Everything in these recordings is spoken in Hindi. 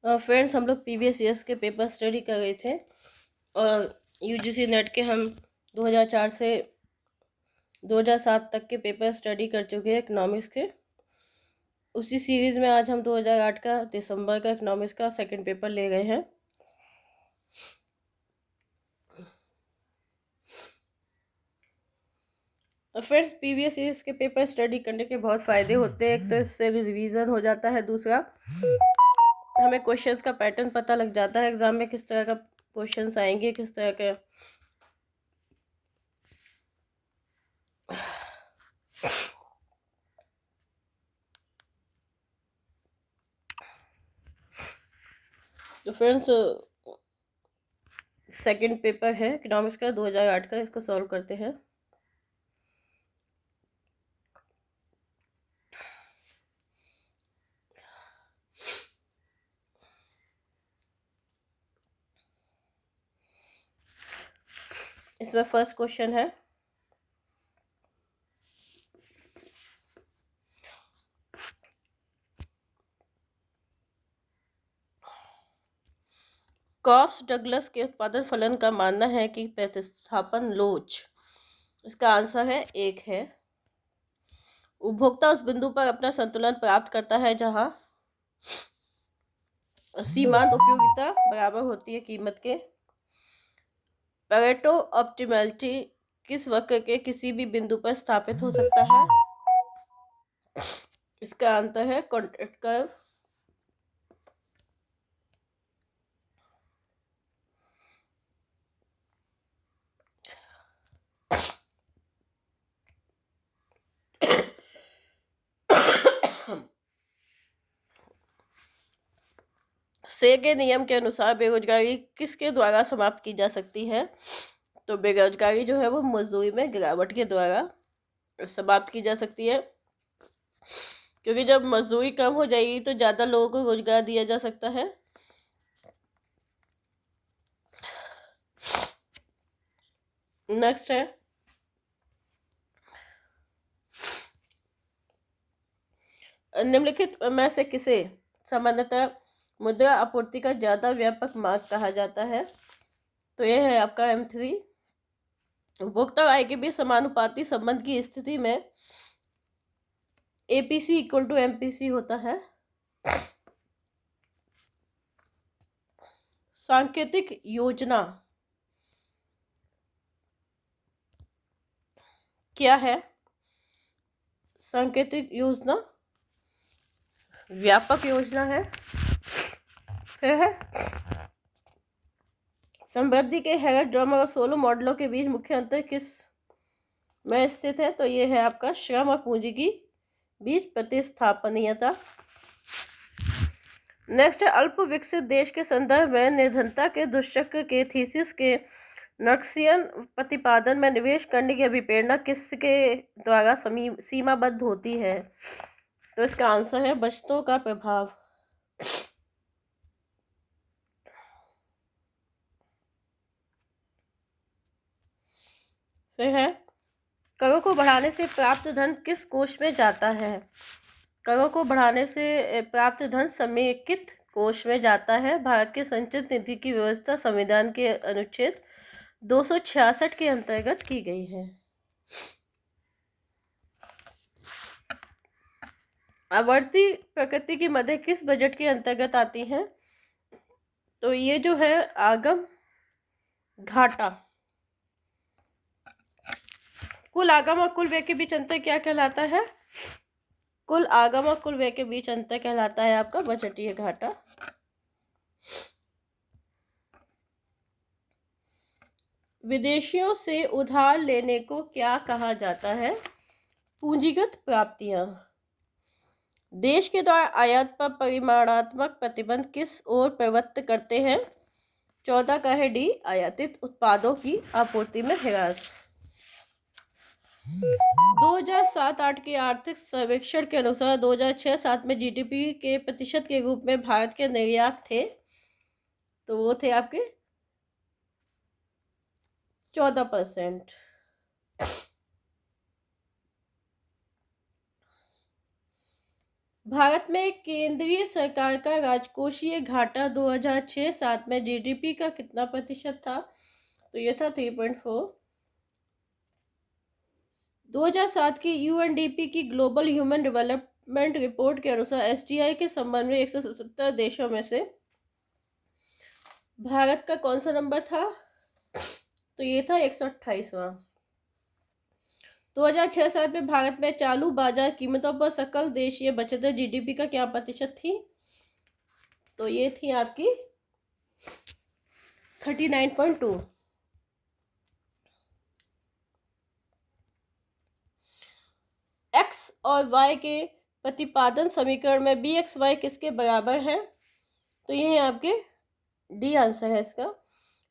फ्रेंड्स, हम लोग प्रीवियस ईयर्स के पेपर स्टडी कर रहे थे और यूजीसी नेट के हम 2004 से 2007 तक के पेपर स्टडी कर चुके हैं इकोनॉमिक्स के। उसी सीरीज़ में आज हम 2008 का दिसंबर का इकोनॉमिक्स का सेकंड पेपर ले गए हैं। फ्रेंड्स, प्रीवियस ईयर्स के पेपर स्टडी करने के बहुत फ़ायदे होते हैं। एक तो इससे रिवीजन हो जाता है, दूसरा हमें क्वेश्चंस का पैटर्न पता लग जाता है एग्ज़ाम में किस तरह का क्वेश्चंस आएंगे, किस तरह के। तो फ्रेंड्स, सेकंड पेपर है इकोनॉमिक्स का 2008 का, इसको सॉल्व करते हैं। इसमें फर्स्ट क्वेश्चन है, कॉप्स डगलस के उत्पादन फलन का मानना है कि प्रतिस्थापन लोच। इसका आंसर है 1 है। उपभोक्ता उस बिंदु पर अपना संतुलन प्राप्त करता है जहां सीमांत उपयोगिता बराबर होती है कीमत के। पेरेटो ऑप्टिमैलिटी किस वक्र के किसी भी बिंदु पर स्थापित हो सकता है? इसका आंसर है कॉन्ट्रैक्ट कर्व। से के नियम के अनुसार बेरोजगारी किसके द्वारा समाप्त की जा सकती है? तो बेरोजगारी जो है वो मजदूरी में गिरावट के द्वारा समाप्त की जा सकती है, क्योंकि जब मजदूरी कम हो जाएगी तो ज़्यादा लोगों को रोजगार दिया जा सकता है। नेक्स्ट है, निम्नलिखित में से किसे सामान्यतः मुद्रा आपूर्ति का ज्यादा व्यापक मार्ग कहा जाता है? तो यह है आपका M3। उपभोक्ता आय के बीच समानुपाती संबंध की स्थिति में APC इक्वल टू MPC होता है। सांकेतिक योजना क्या है? सांकेतिक योजना व्यापक योजना है। फिर है, समृद्धि के हेरल्ड ड्रमर और सोलो मॉडलों के बीच मुख्य अंतर किस में स्थित है? तो ये है आपका श्रम और पूंजी की बीच प्रतिस्थापनीयता। नेक्स्ट है, अल्प विकसित देश के संदर्भ में निर्धनता के दुष्चक्र के थीसिस के नक्सियन प्रतिपादन में निवेश करने की अभिप्रेरणा किसके द्वारा सीमाबद्ध होती है? तो इसका आंसर है बचतों का प्रभाव। फिर है, करों को बढ़ाने से प्राप्त धन किस कोष में जाता है? करों को बढ़ाने से प्राप्त धन समेकित कोष में जाता है। भारत के संचित निधि की व्यवस्था संविधान के अनुच्छेद 266 के अंतर्गत की गई है। आवर्ती प्रकृति की मदें किस बजट के अंतर्गत आती हैं? तो ये जो है आगम घाटा। कुल आगम और कुल व्यय के बीच अंतर क्या कहलाता है? कुल आगम और कुल व्यय के बीच अंतर कहलाता है आपका बजटीय घाटा। विदेशियों से उधार लेने को क्या कहा जाता है? पूंजीगत प्राप्तियां। देश के द्वारा आयात पर परिमाणात्मक प्रतिबंध किस ओर प्रवृत्त करते हैं? 14 का है डी, आयातित उत्पादों की आपूर्ति में ह्रास। 2007-8 के आर्थिक सर्वेक्षण के अनुसार 2006-7 में GDP के प्रतिशत के रूप में भारत के निर्यात थे, तो वो थे आपके 14%। भारत में केंद्रीय सरकार का राजकोषीय घाटा 2006-07 में जीडीपी का कितना प्रतिशत था? तो ये था 3.4। 2007 की यूएनडीपी की ग्लोबल ह्यूमन डेवलपमेंट रिपोर्ट के अनुसार एसडीआई के संबंध में 177 देशों में से भारत का कौन सा नंबर था? तो ये था 128वां। 2006-07 में भारत में चालू बाजार कीमतों पर सकल देशीय बचत जीडीपी का क्या प्रतिशत थी? तो ये थी आपकी 39.2। एक्स और वाई के प्रतिपादन समीकरण में बी एक्स वाई किसके बराबर है? तो ये है आपके डी आंसर है इसका।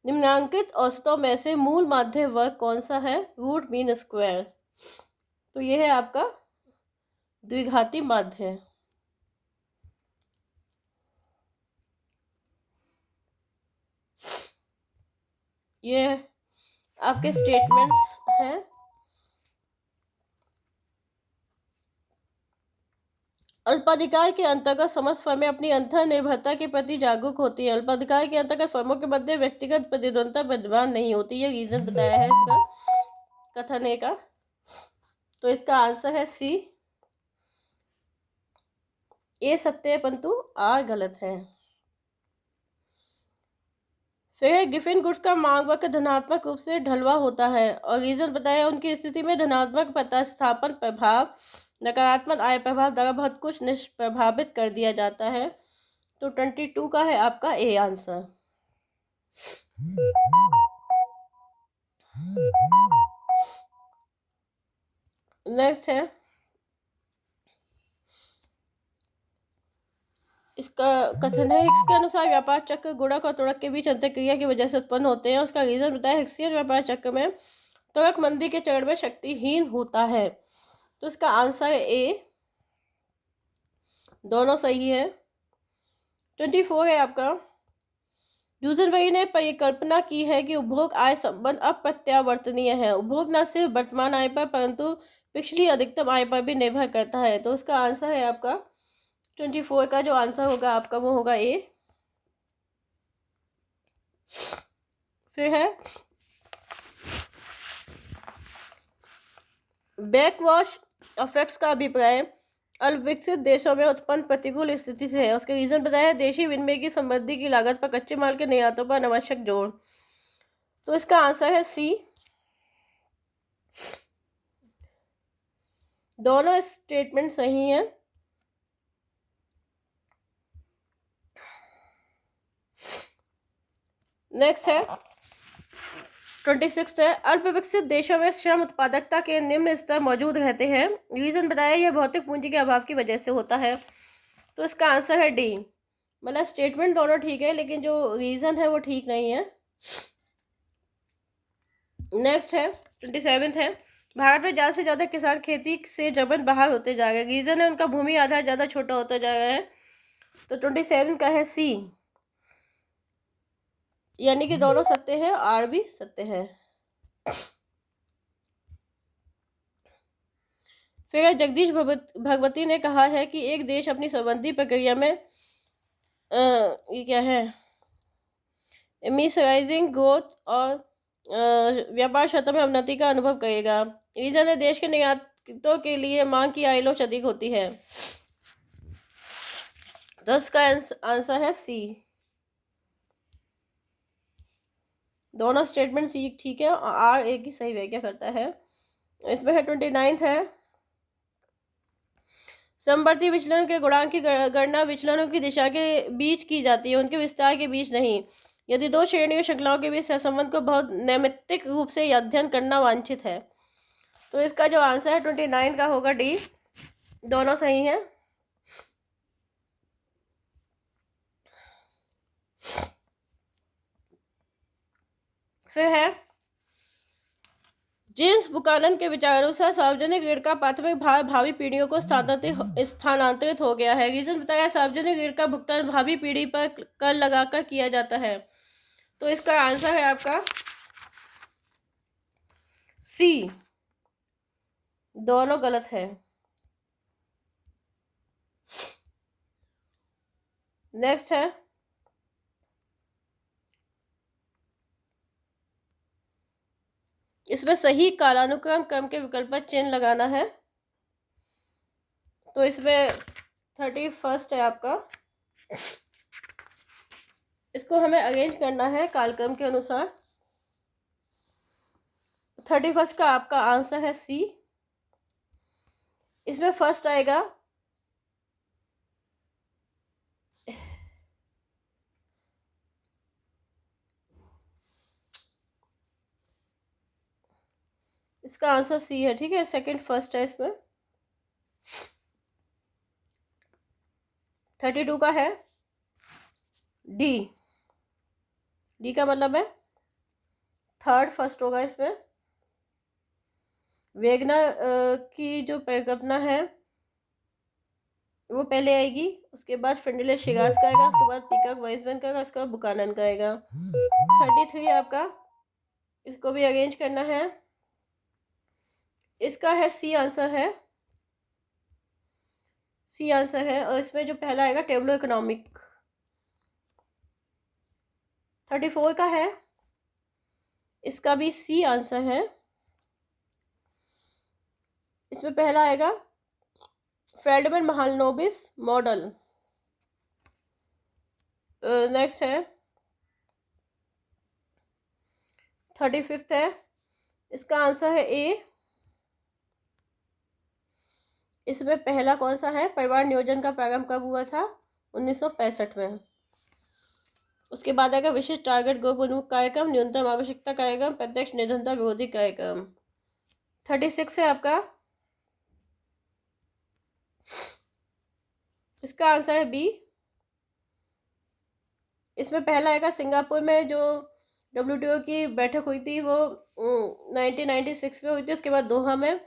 निम्नांकित औसतों में से मूल माध्य वर्ग कौन सा है? Root mean square. तो ये है आपका द्विघाती माध्य। ये आपके स्टेटमेंट्स हैं। अल्पाधिकार के अंतर्गत समस्त फर्में अपनी अंतर्निर्भरता के प्रति जागरूक होती है। अल्पाधिकार के अंतर्गत फर्मों के मध्य व्यक्तिगत प्रतिद्वंद्विता विद्यमान नहीं होती। ये रीजन बताया है इसका कथन ए का। तो इसका आंसर है सी। ए सत्य है परंतु आर गलत है। फिर गिफिन गुड्स का मांग वक्र धनात्मक रूप से ढलवा होता है और रीजन बताया उनकी स्थिति में धनात्मक प्रतिस्थापन प्रभाव नकारात्मक आय प्रभाव द्वारा बहुत कुछ निष्प्रभावित कर दिया जाता है। तो 22 का है आपका ए आंसर। नेक्स्ट है इसका कथन है हिक्स के अनुसार व्यापार चक्र गुणक और त्वरक के बीच अंतःक्रिया की वजह से उत्पन्न होते हैं। उसका रीजन बताया हिक्सियन व्यापार चक्र में त्वरक मंदी के चरण में शक्तिहीन होता है। तो इसका आंसर ए। दोनों सही है। 24 है आपका। ड्यूजनबर्ग ने परिकल्पना की है कि उपभोग आय संबंध अप्रत्यावर्तनीय है। उपभोग न सिर्फ वर्तमान आय पर परंतु पिछली अधिकतम आय पर भी निर्भर करता है। तो इसका आंसर है आपका 24 का जो आंसर होगा आपका वो होगा ए। फिर है बैकवॉश इफेक्ट्स का अभिप्राय अल्पविकसित देशों में उत्पन्न प्रतिकूल स्थिति से है। उसके रीजन बताया है देशी विनिमय की संबंधी की लागत पर कच्चे माल के निर्यातों पर अनावश्यक जोड़। तो इसका आंसर है सी। दोनों स्टेटमेंट सही हैं। नेक्स्ट है 26 है अल्पविकसित देशों में श्रम उत्पादकता के निम्न स्तर मौजूद रहते हैं। रीजन बताया यह भौतिक पूंजी के अभाव की वजह से होता है। तो इसका आंसर है डी। मतलब स्टेटमेंट दोनों ठीक है लेकिन जो रीजन है वो ठीक नहीं है। नेक्स्ट है 27 है भारत में ज्यादा से ज्यादा किसान खेती से जबरन बाहर होते जा रहे हैं। रीजन है उनका भूमि आधार ज्यादा छोटा होता जा रहा है। तो 27 का है सी। यानी कि दोनों सत्य है आर भी सत्य है। फिर जगदीश भगवती ने कहा है कि एक देश अपनी संबंधी प्रक्रिया में ये क्या है मिसराइजिंग ग्रोथ और व्यापार क्षेत्र में उन्नति का अनुभव करेगा। रीजन है देश के निर्यातों के लिए मांग की आय अधिक होती है। तो इसका आंसर है सी। दोनों स्टेटमेंट सी ठीक है और आर एक ही सही व्याख्या करता है। इसमें है 29 है समवर्ती विचलन के गुणांक की गणना विचलनों की दिशा के बीच की जाती है उनके विस्तार के बीच नहीं। यदि दो श्रेणियों श्रृंखलाओं के बीच सहसंबंध को बहुत नैमित्तिक रूप से अध्ययन करना वांछित है। तो इसका जो आंसर है 29 का होगा डी। दोनों सही है। फिर है जेम्स बुकानन के विचारानुसार सार्वजनिक ऋण का प्राथमिक भार भावी पीढ़ियों को स्थानांतरित हो गया है। रीजन बताया सार्वजनिक ऋण का भुगतान भावी पीढ़ी पर कर लगाकर किया जाता है। तो इसका आंसर है आपका सी। दोनों गलत है। नेक्स्ट है इसमें सही कालानुक्रम क्रम के विकल्प पर चिन्ह लगाना है। तो इसमें 31 है आपका, इसको हमें अरेंज करना है कालक्रम के अनुसार। 31 का आपका आंसर है सी। इसमें फर्स्ट आएगा इसका आंसर सी है, ठीक है। सेकंड फर्स्ट है इसमें। 32 का है डी। डी का मतलब है थर्ड फर्स्ट होगा इसमें। वेगनर की जो परिकल्पना है वो पहले आएगी, उसके बाद फ्रेंडले शिगास का आएगा, उसके बाद पीकॉक वाइसमैन का आएगा, उसके बाद बुकानन का आएगा। 33 आपका, इसको भी अरेंज करना है। इसका है सी आंसर है, सी आंसर है। और इसमें जो पहला आएगा टेबलो इकोनॉमिक। 34 का है, इसका भी सी आंसर है। इसमें पहला आएगा फेल्डमैन महालनोबिस मॉडल। नेक्स्ट है 35 है, इसका आंसर है ए। इसमें पहला कौन सा है? परिवार नियोजन का प्रारंभ कब हुआ था? 1965 में। उसके बाद आएगा विशिष्ट टारगेट ग्रुप उन्मुख कार्यक्रम, न्यूनतम आवश्यकता कार्यक्रम, प्रत्यक्ष निर्धनता विरोधी कार्यक्रम। 36 है आपका, इसका आंसर है बी। इसमें पहला आएगा सिंगापुर में जो WTO की बैठक हुई थी वो 1996 में हुई थी। उसके बाद दोहा में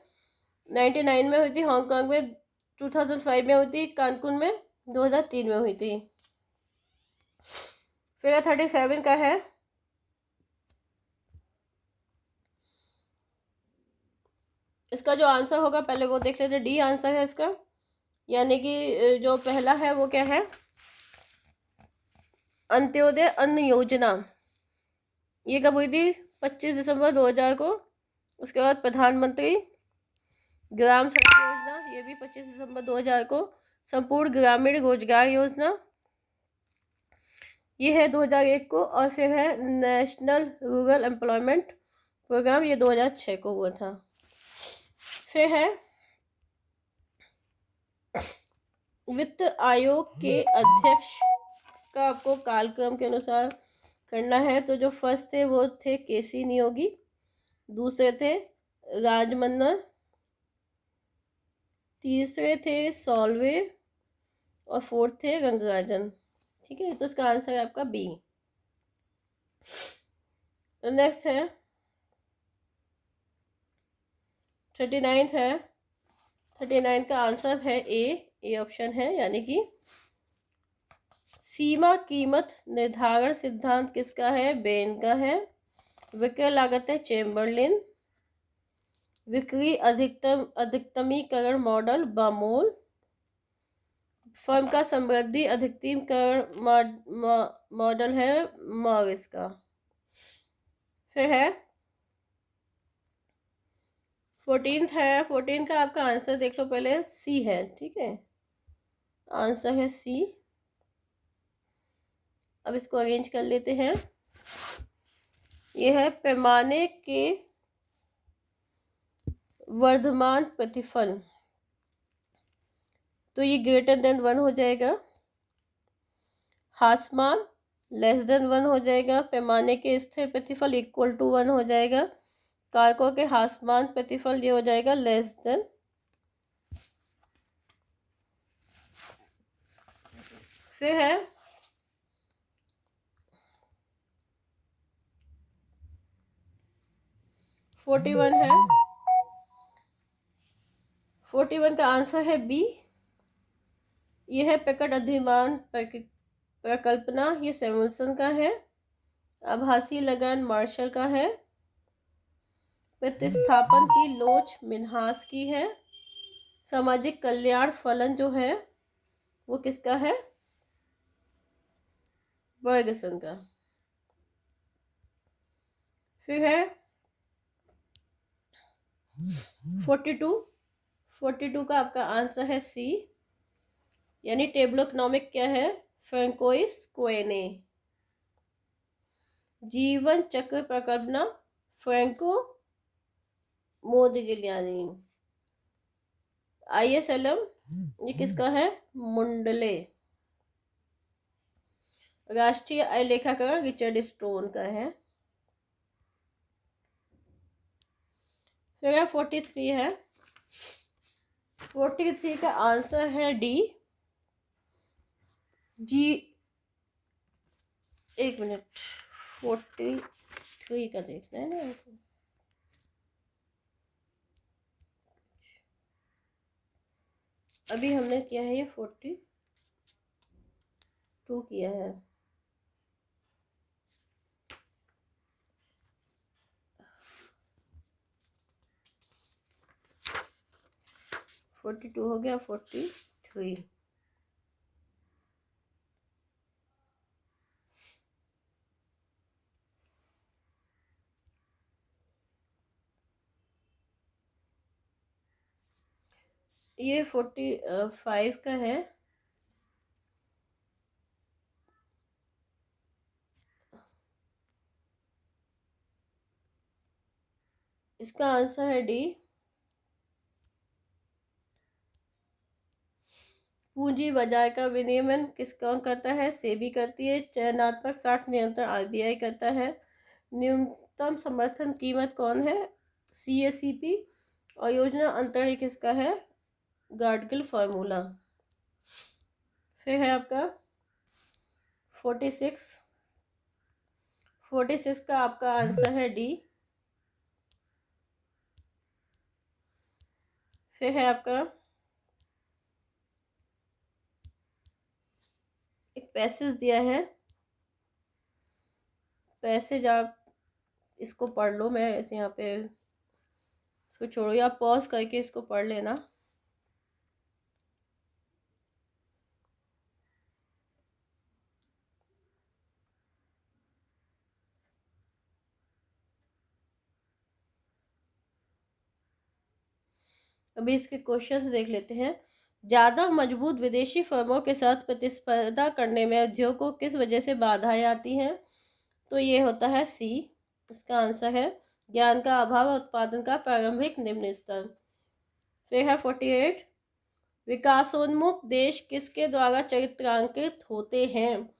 99 में हुई थी, हांगकांग में 2005 में हुई थी, कानकुन में 2003 में हुई थी। फिर 37 का है, इसका जो आंसर होगा पहले वो देख लेते। डी आंसर है इसका, यानी कि जो पहला है वो क्या है? अंत्योदय अन्न योजना। ये कब हुई थी? 25 दिसंबर 2000 को। उसके बाद प्रधानमंत्री ग्राम सड़क योजना, ये भी 25 दिसंबर 2000 को। संपूर्ण ग्रामीण रोजगार योजना, ये है 2001 को। और फिर है नेशनल रूरल एम्प्लॉयमेंट प्रोग्राम, ये 2006 को हुआ था। फिर है वित्त आयोग के अध्यक्ष का आपको कालक्रम के अनुसार करना है। तो जो फर्स्ट थे वो थे केसी नियोगी, दूसरे थे राजमन्ना, तीसरे थे सॉल्वे और फोर्थ थे रंगराजन। ठीक है, तो इसका आंसर है आपका बी। नेक्स्ट है 39 है। 39 का आंसर है ए ऑप्शन है, यानी कि सीमा कीमत निर्धारण सिद्धांत किसका है? बेन का है। विक्रय लागत है चेम्बरलिन। बिक्री अधिकतमीकरण मॉडल बामोल। फर्म का समृद्धि अधिकतमीकरण मॉडल है मॉरिस का। फिर है 14 है। 14 का आपका आंसर देख लो पहले, सी है, ठीक है, आंसर है सी। अब इसको अरेंज कर लेते हैं। यह है पैमाने के वर्धमान प्रतिफल, तो ये ग्रेटर देन 1 हो जाएगा। हासमान लेस देन 1 हो जाएगा। पैमाने के स्थिर प्रतिफल इक्वल टू 1 हो जाएगा। कारकों के हासमान प्रतिफल ये हो जाएगा लेस देन। फिर है 41 है। 41 का आंसर है बी। यह है प्रकट अधिमान प्रकल्पना, ये सैमुअल्सन का है। आभासी लगान मार्शल का है। प्रतिस्थापन की लोच मिन्हास की है। सामाजिक कल्याण फलन जो है वो किसका है? फर्गसन का। फिर है 42 का आपका आंसर है सी, यानी टेबलो इकोनॉमिक क्या है, फ्रेंकोइस कोएने। जीवन चक्र प्रकल्पना फ्रेंको मोदिगिलियानी। ISLM ये किसका है, मुंडले। राष्ट्रीय आय लेखाकरण रिचर्ड स्टोन का है। फिर 43 है, 43 का आंसर है डी, जी। एक मिनट, 43 का देखना है ना, अभी हमने किया है ये 42 किया है। टू हो गया, 43। ये 45 का है, इसका आंसर है डी। पूंजी बाजार का विनियमन किस कौन करता है, सेबी करती है। चयनात्मक साख नियंत्रण RBI करता है। न्यूनतम समर्थन कीमत कौन है, CACP। और योजना अंतरण किसका है, गार्डगिल फार्मूला। फिर है आपका 46 का आपका आंसर है डी। फिर है आपका एक पैसेज दिया है, पैसेज आप इसको पढ़ लो, मैं इसे यहाँ पे इसको छोड़ो, या पॉज करके इसको पढ़ लेना। अभी इसके क्वेश्चंस देख लेते हैं। ज़्यादा मजबूत विदेशी फर्मों के साथ प्रतिस्पर्धा करने में उद्योग को किस वजह से बाधाएं आती हैं, तो ये होता है सी, इसका आंसर है ज्ञान का अभाव, उत्पादन का प्रारंभिक निम्न स्तर। फिर है 48, विकासोन्मुख देश किसके द्वारा चरित्रांकित होते हैं,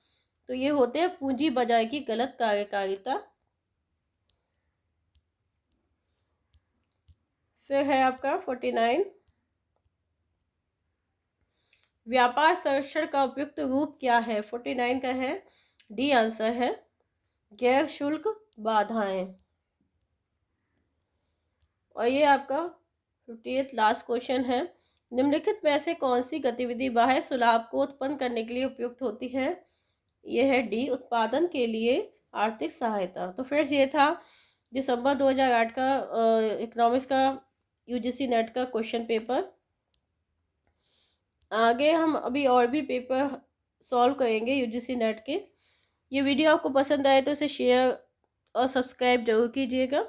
तो ये होते हैं पूंजी बाजार की गलत कार्यकारिता। फिर है आपका 49, व्यापार संरक्षण का उपयुक्त रूप क्या है, 49 का है डी आंसर है गैर शुल्क बाधाएं। और ये आपका 58 लास्ट क्वेश्चन है, निम्नलिखित में से कौन सी गतिविधि बाह्य सुलाभ को उत्पन्न करने के लिए उपयुक्त होती है, ये है डी, उत्पादन के लिए आर्थिक सहायता। तो फिर ये था दिसंबर 2008 का इकोनॉमिक्स का UGC नेट का क्वेश्चन पेपर। आगे हम अभी और भी पेपर सॉल्व करेंगे UGC नेट के। ये वीडियो आपको पसंद आए तो इसे शेयर और सब्सक्राइब जरूर कीजिएगा।